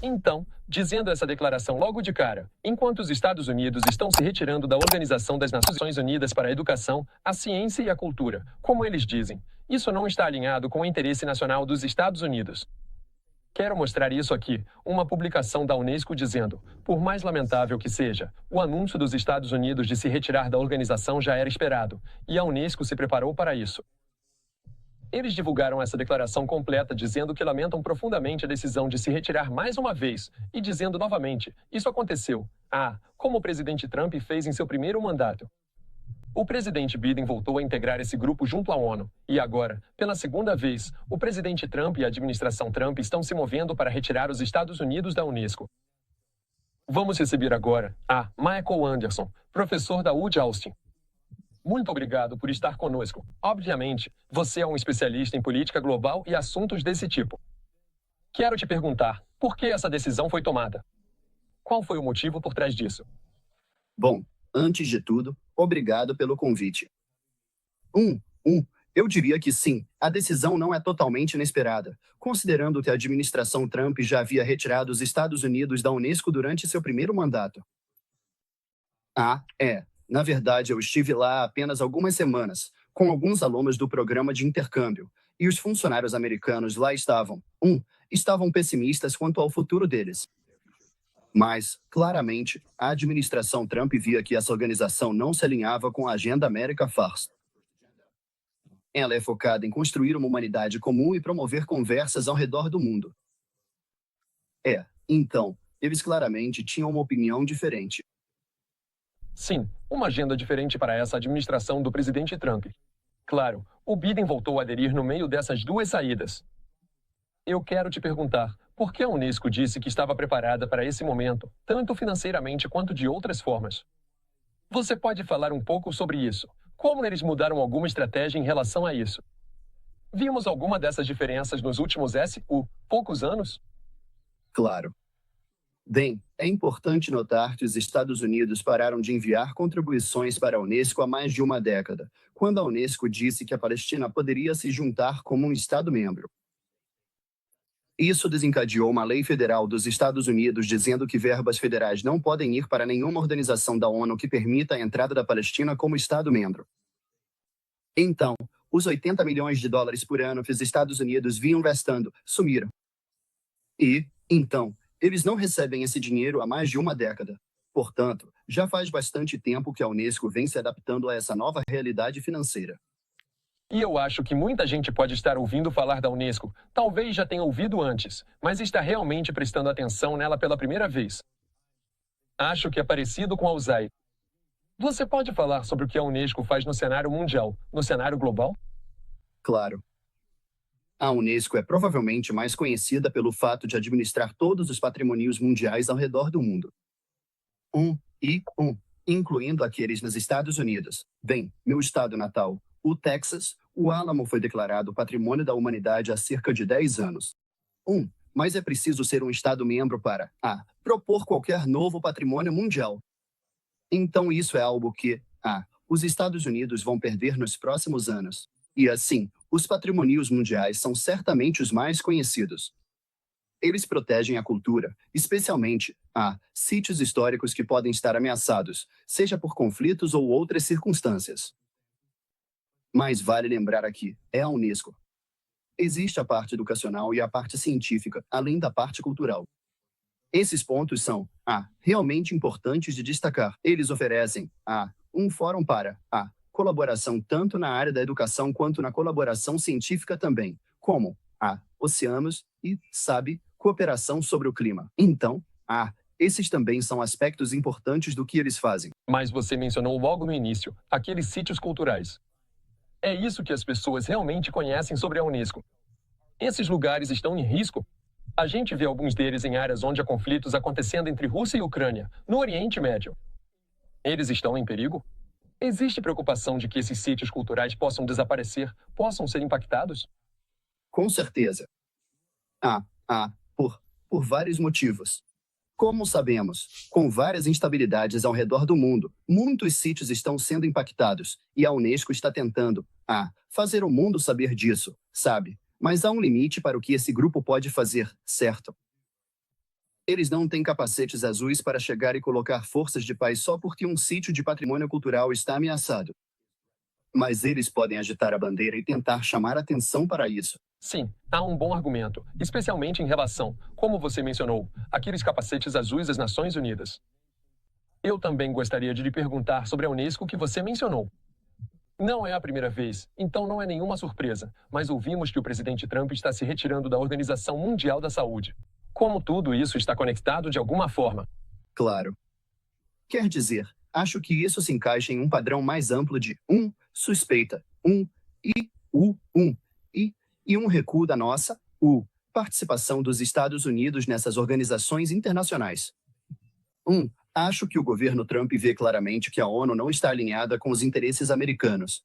Então, dizendo essa declaração logo de cara, enquanto os Estados Unidos estão se retirando da Organização das Nações Unidas para a Educação, a Ciência e a Cultura, como eles dizem, isso não está alinhado com o interesse nacional dos Estados Unidos. Quero mostrar isso aqui, uma publicação da Unesco dizendo, por mais lamentável que seja, o anúncio dos Estados Unidos de se retirar da organização já era esperado, e a Unesco se preparou para isso. Eles divulgaram essa declaração completa dizendo que lamentam profundamente a decisão de se retirar mais uma vez e dizendo novamente, isso aconteceu, como o presidente Trump fez em seu primeiro mandato. O presidente Biden voltou a integrar esse grupo junto à ONU, e agora, pela segunda vez, o presidente Trump e a administração Trump estão se movendo para retirar os Estados Unidos da Unesco. Vamos receber agora Michael Anderson, professor da UD Austin. Muito obrigado por estar conosco. Obviamente, você é um especialista em política global e assuntos desse tipo. Quero te perguntar, por que essa decisão foi tomada? Qual foi o motivo por trás disso? Bom, antes de tudo, obrigado pelo convite. Eu diria que sim, a decisão não é totalmente inesperada, considerando que a administração Trump já havia retirado os Estados Unidos da Unesco durante seu primeiro mandato. Na verdade, eu estive lá há apenas algumas semanas, com alguns alunos do programa de intercâmbio, e os funcionários americanos lá estavam pessimistas quanto ao futuro deles. Mas, claramente, a administração Trump via que essa organização não se alinhava com a agenda America First. Ela é focada em construir uma humanidade comum e promover conversas ao redor do mundo. Então, eles claramente tinham uma opinião diferente. Sim, uma agenda diferente para essa administração do presidente Trump. Claro, o Biden voltou a aderir no meio dessas duas saídas. Eu quero te perguntar, por que a Unesco disse que estava preparada para esse momento, tanto financeiramente quanto de outras formas? Você pode falar um pouco sobre isso? Como eles mudaram alguma estratégia em relação a isso? Vimos alguma dessas diferenças nos últimos poucos anos? Claro. Bem, é importante notar que os Estados Unidos pararam de enviar contribuições para a Unesco há mais de uma década, quando a Unesco disse que a Palestina poderia se juntar como um Estado-membro. Isso desencadeou uma lei federal dos Estados Unidos dizendo que verbas federais não podem ir para nenhuma organização da ONU que permita a entrada da Palestina como Estado-membro. Então, os 80 milhões de dólares por ano que os Estados Unidos vinham gastando sumiram. Então, eles não recebem esse dinheiro há mais de uma década. Portanto, já faz bastante tempo que a Unesco vem se adaptando a essa nova realidade financeira. E eu acho que muita gente pode estar ouvindo falar da Unesco, talvez já tenha ouvido antes, mas está realmente prestando atenção nela pela primeira vez. Acho que é parecido com a USAID. Você pode falar sobre o que a Unesco faz no cenário mundial, no cenário global? Claro. A Unesco é provavelmente mais conhecida pelo fato de administrar todos os patrimônios mundiais ao redor do mundo. Incluindo aqueles nos Estados Unidos. Bem, meu estado natal, o Texas, o Álamo foi declarado Patrimônio da Humanidade há cerca de 10 anos. Mas é preciso ser um Estado-membro para propor qualquer novo patrimônio mundial. Então isso é algo que os Estados Unidos vão perder nos próximos anos. E assim, os patrimônios mundiais são certamente os mais conhecidos. Eles protegem a cultura, especialmente sítios históricos que podem estar ameaçados, seja por conflitos ou outras circunstâncias. Mas vale lembrar aqui, é a Unesco. Existe a parte educacional e a parte científica, além da parte cultural. Esses pontos são realmente importantes de destacar. Eles oferecem um fórum para colaboração tanto na área da educação quanto na colaboração científica também, como oceanos e, cooperação sobre o clima. Então, esses também são aspectos importantes do que eles fazem. Mas você mencionou logo no início, aqueles sítios culturais. É isso que as pessoas realmente conhecem sobre a Unesco. Esses lugares estão em risco? A gente vê alguns deles em áreas onde há conflitos acontecendo entre Rússia e Ucrânia, no Oriente Médio. Eles estão em perigo? Existe preocupação de que esses sítios culturais possam desaparecer, possam ser impactados? Com certeza. Por vários motivos. Como sabemos, com várias instabilidades ao redor do mundo, muitos sítios estão sendo impactados, e a Unesco está tentando fazer o mundo saber disso, sabe? Mas há um limite para o que esse grupo pode fazer, certo? Eles não têm capacetes azuis para chegar e colocar forças de paz só porque um sítio de patrimônio cultural está ameaçado. Mas eles podem agitar a bandeira e tentar chamar atenção para isso. Sim, há um bom argumento, especialmente em relação, como você mencionou, àqueles capacetes azuis das Nações Unidas. Eu também gostaria de lhe perguntar sobre a Unesco que você mencionou. Não é a primeira vez, então não é nenhuma surpresa, mas ouvimos que o presidente Trump está se retirando da Organização Mundial da Saúde. Como tudo isso está conectado de alguma forma? Claro. Quer dizer, acho que isso se encaixa em um padrão mais amplo de suspeita, e um recuo da nossa, participação dos Estados Unidos nessas organizações internacionais. Acho que o governo Trump vê claramente que a ONU não está alinhada com os interesses americanos.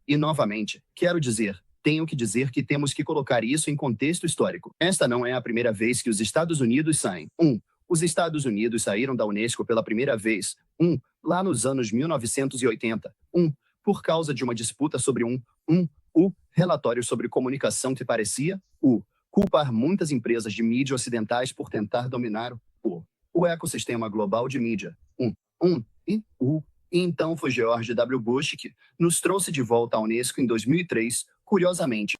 Novamente, quero dizer, tenho que dizer que temos que colocar isso em contexto histórico. Esta não é a primeira vez que os Estados Unidos saem. Os Estados Unidos saíram da Unesco pela primeira vez, lá nos anos 1980, por causa de uma disputa sobre relatório sobre comunicação que parecia, culpar muitas empresas de mídia ocidentais por tentar dominar o ecossistema global de mídia. E então foi George W. Bush que nos trouxe de volta à Unesco em 2003, curiosamente.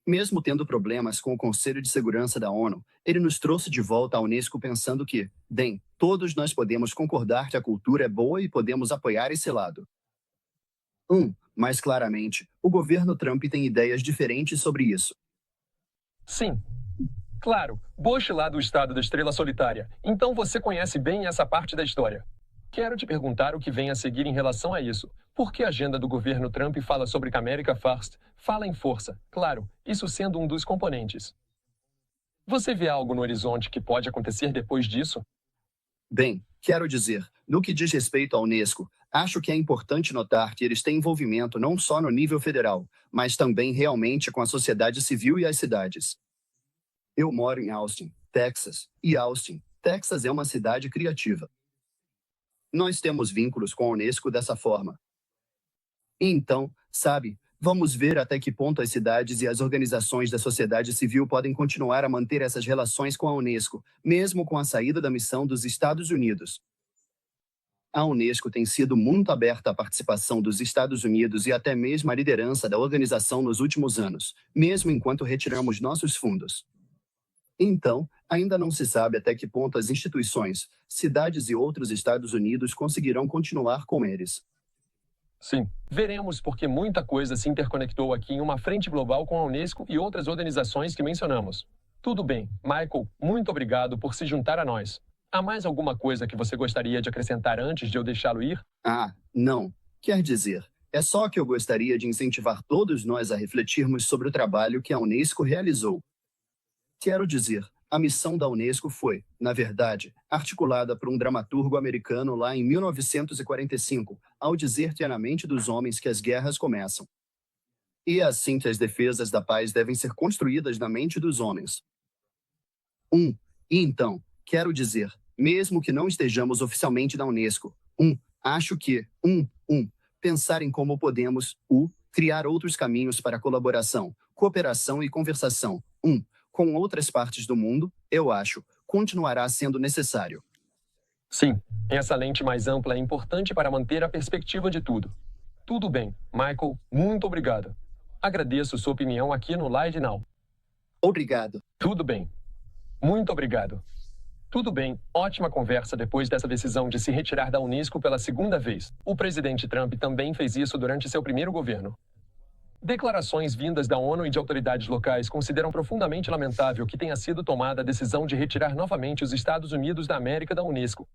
Mesmo tendo problemas com o Conselho de Segurança da ONU, ele nos trouxe de volta à Unesco pensando que, bem, todos nós podemos concordar que a cultura é boa e podemos apoiar esse lado. Mas claramente, o governo Trump tem ideias diferentes sobre isso. Sim. Claro, Bush lá do estado da Estrela Solitária. Então você conhece bem essa parte da história. Quero te perguntar o que vem a seguir em relação a isso. Por que a agenda do governo Trump fala sobre America First, fala em força, claro, isso sendo um dos componentes. Você vê algo no horizonte que pode acontecer depois disso? Bem, quero dizer, no que diz respeito à Unesco, acho que é importante notar que eles têm envolvimento não só no nível federal, mas também realmente com a sociedade civil e as cidades. Eu moro em Austin, Texas, e Austin, Texas é uma cidade criativa. Nós temos vínculos com a Unesco dessa forma. Então, sabe, vamos ver até que ponto as cidades e as organizações da sociedade civil podem continuar a manter essas relações com a Unesco, mesmo com a saída da missão dos Estados Unidos. A Unesco tem sido muito aberta à participação dos Estados Unidos e até mesmo à liderança da organização nos últimos anos, mesmo enquanto retiramos nossos fundos. Então, ainda não se sabe até que ponto as instituições, cidades e outros Estados Unidos conseguirão continuar com eles. Sim, veremos porque muita coisa se interconectou aqui em uma frente global com a Unesco e outras organizações que mencionamos. Tudo bem, Michael, muito obrigado por se juntar a nós. Há mais alguma coisa que você gostaria de acrescentar antes de eu deixá-lo ir? Não. Quer dizer, é só que eu gostaria de incentivar todos nós a refletirmos sobre o trabalho que a Unesco realizou. Quero dizer, a missão da Unesco foi, na verdade, articulada por um dramaturgo americano lá em 1945, ao dizer que é na mente dos homens que as guerras começam. E é assim que as defesas da paz devem ser construídas na mente dos homens. E então, quero dizer, mesmo que não estejamos oficialmente na Unesco, acho que, pensar em como podemos, criar outros caminhos para colaboração, cooperação e conversação, com outras partes do mundo, eu acho, continuará sendo necessário. Sim, essa lente mais ampla é importante para manter a perspectiva de tudo. Tudo bem, Michael, muito obrigado. Agradeço sua opinião aqui no Live Now. Obrigado. Tudo bem. Muito obrigado. Tudo bem, ótima conversa depois dessa decisão de se retirar da Unesco pela segunda vez. O presidente Trump também fez isso durante seu primeiro governo. Declarações vindas da ONU e de autoridades locais consideram profundamente lamentável que tenha sido tomada a decisão de retirar novamente os Estados Unidos da América da Unesco.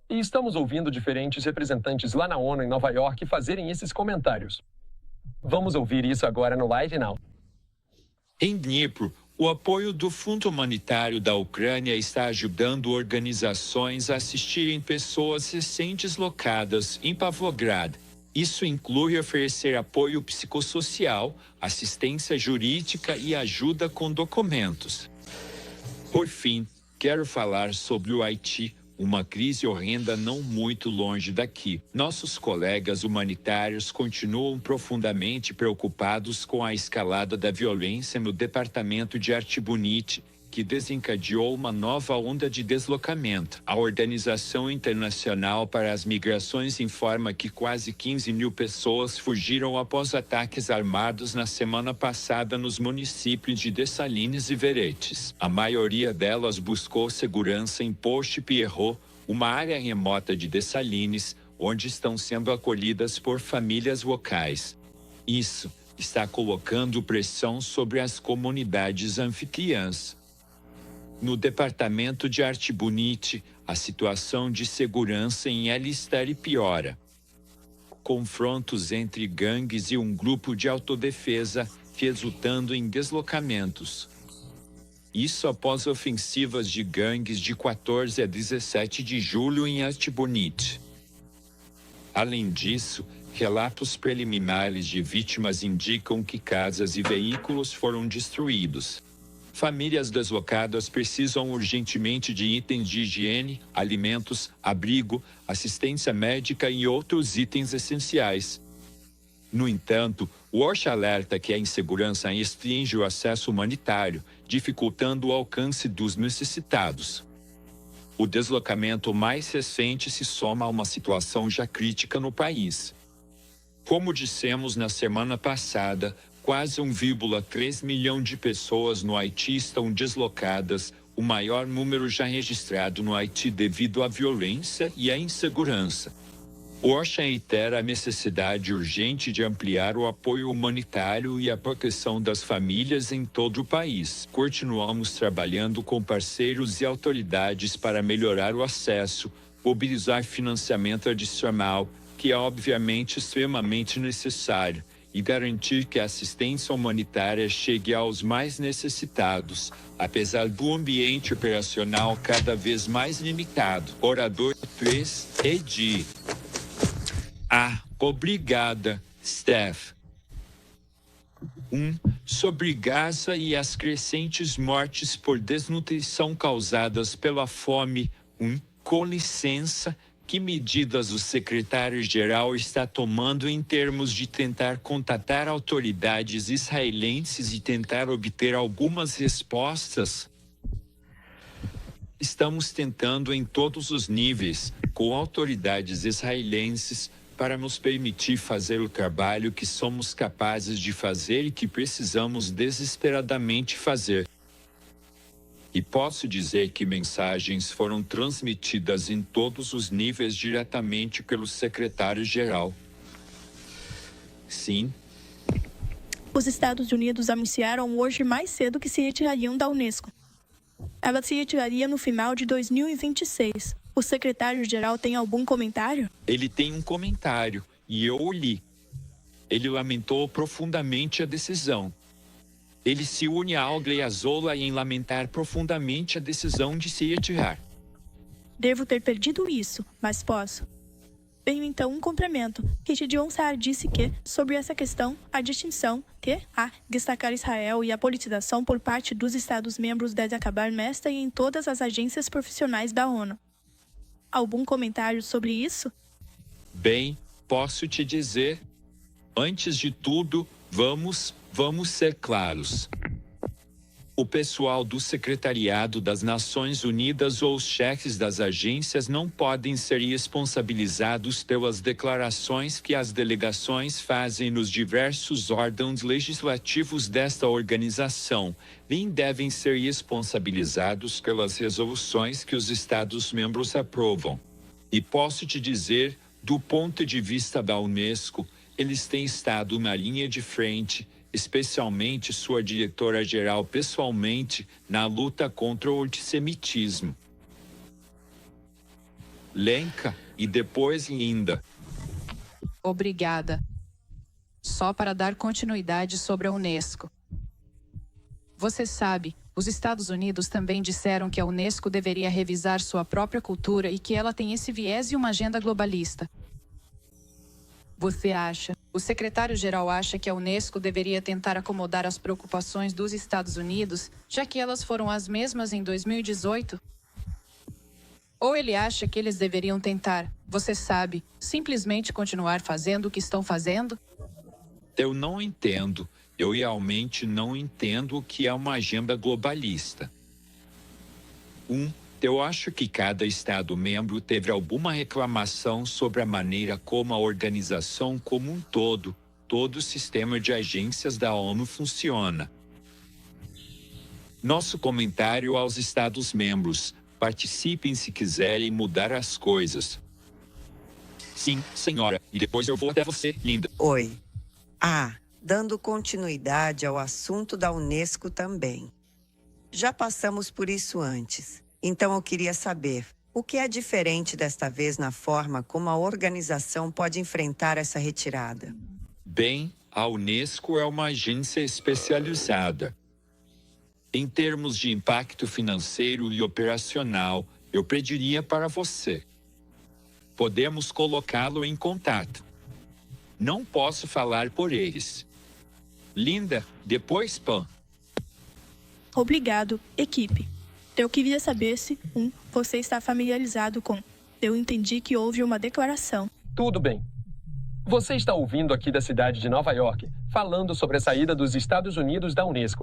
E estamos ouvindo diferentes representantes lá na ONU em Nova York fazerem esses comentários. Vamos ouvir isso agora no Live Now. Em Dnipro, o apoio do Fundo Humanitário da Ucrânia está ajudando organizações a assistirem pessoas recém-deslocadas em Pavlograd. Isso inclui oferecer apoio psicossocial, assistência jurídica e ajuda com documentos. Por fim, quero falar sobre o Haiti, uma crise horrenda não muito longe daqui. Nossos colegas humanitários continuam profundamente preocupados com a escalada da violência no departamento de Artibonite, que desencadeou uma nova onda de deslocamento. A Organização Internacional para as Migrações informa que quase 15 mil pessoas fugiram após ataques armados na semana passada nos municípios de Dessalines e Veretes. A maioria delas buscou segurança em Poche Pierrot, uma área remota de Dessalines, onde estão sendo acolhidas por famílias locais. Isso está colocando pressão sobre as comunidades anfitriãs. No departamento de Artibonite, a situação de segurança em Alistair piora. Confrontos entre gangues e um grupo de autodefesa, resultando em deslocamentos. Isso após ofensivas de gangues de 14 a 17 de julho em Artibonite. Além disso, relatos preliminares de vítimas indicam que casas e veículos foram destruídos. Famílias deslocadas precisam urgentemente de itens de higiene, alimentos, abrigo, assistência médica e outros itens essenciais. No entanto, o OCHA alerta que a insegurança restringe o acesso humanitário, dificultando o alcance dos necessitados. O deslocamento mais recente se soma a uma situação já crítica no país. Como dissemos na semana passada, quase 1,3 milhão de pessoas no Haiti estão deslocadas, o maior número já registrado no Haiti devido à violência e à insegurança. O OCHA reitera a necessidade urgente de ampliar o apoio humanitário e a proteção das famílias em todo o país. Continuamos trabalhando com parceiros e autoridades para melhorar o acesso, mobilizar financiamento adicional, que é obviamente extremamente necessário, e garantir que a assistência humanitária chegue aos mais necessitados, apesar do ambiente operacional cada vez mais limitado. Orador 3, Edi. Obrigada, Steph. 1. Sobre Gaza e as crescentes mortes por desnutrição causadas pela fome. Com licença, que medidas o secretário-geral está tomando em termos de tentar contatar autoridades israelenses e tentar obter algumas respostas? Estamos tentando em todos os níveis, com autoridades israelenses, para nos permitir fazer o trabalho que somos capazes de fazer e que precisamos desesperadamente fazer. E posso dizer que mensagens foram transmitidas em todos os níveis diretamente pelo secretário-geral. Sim. Os Estados Unidos anunciaram hoje mais cedo que se retirariam da Unesco. Ela se retiraria no final de 2026. O secretário-geral tem algum comentário? Ele tem um comentário, e eu o li. Ele lamentou profundamente a decisão. Ele se une a Al-Gleazola em lamentar profundamente a decisão de se retirar. Devo ter perdido isso, mas posso. Tenho então um complemento. Gideon Saar disse que, sobre essa questão, a distinção que há destacar Israel e a politização por parte dos Estados-membros deve acabar nesta e em todas as agências profissionais da ONU. Algum comentário sobre isso? Bem, posso te dizer, antes de tudo, vamos ser claros. O pessoal do Secretariado das Nações Unidas ou os chefes das agências não podem ser responsabilizados pelas declarações que as delegações fazem nos diversos órgãos legislativos desta organização, nem devem ser responsabilizados pelas resoluções que os Estados-membros aprovam. E posso te dizer, do ponto de vista da Unesco, eles têm estado na linha de frente, especialmente sua diretora-geral pessoalmente, na luta contra o antissemitismo. Lenka, e depois Linda. Obrigada. Só para dar continuidade sobre a Unesco. Você sabe, os Estados Unidos também disseram que a Unesco deveria revisar sua própria cultura e que ela tem esse viés e uma agenda globalista. Você acha? O secretário-geral acha que a Unesco deveria tentar acomodar as preocupações dos Estados Unidos, já que elas foram as mesmas em 2018? Ou ele acha que eles deveriam tentar, você sabe, simplesmente continuar fazendo o que estão fazendo? Eu não entendo. Eu realmente não entendo o que é uma agenda globalista. Eu acho que cada Estado-membro teve alguma reclamação sobre a maneira como a organização como um todo o sistema de agências da ONU funciona. Nosso comentário aos Estados-membros: participem se quiserem mudar as coisas. Sim, senhora, e depois eu vou até você, linda. Oi. Dando continuidade ao assunto da Unesco também. Já passamos por isso antes. Então eu queria saber, o que é diferente desta vez na forma como a organização pode enfrentar essa retirada? Bem, a Unesco é uma agência especializada. Em termos de impacto financeiro e operacional, eu pediria para você. Podemos colocá-lo em contato. Não posso falar por eles. Linda, depois Pan. Obrigado, equipe. Eu queria saber se, você está familiarizado com. Eu entendi que houve uma declaração. Tudo bem. Você está ouvindo aqui da cidade de Nova York, falando sobre a saída dos Estados Unidos da Unesco.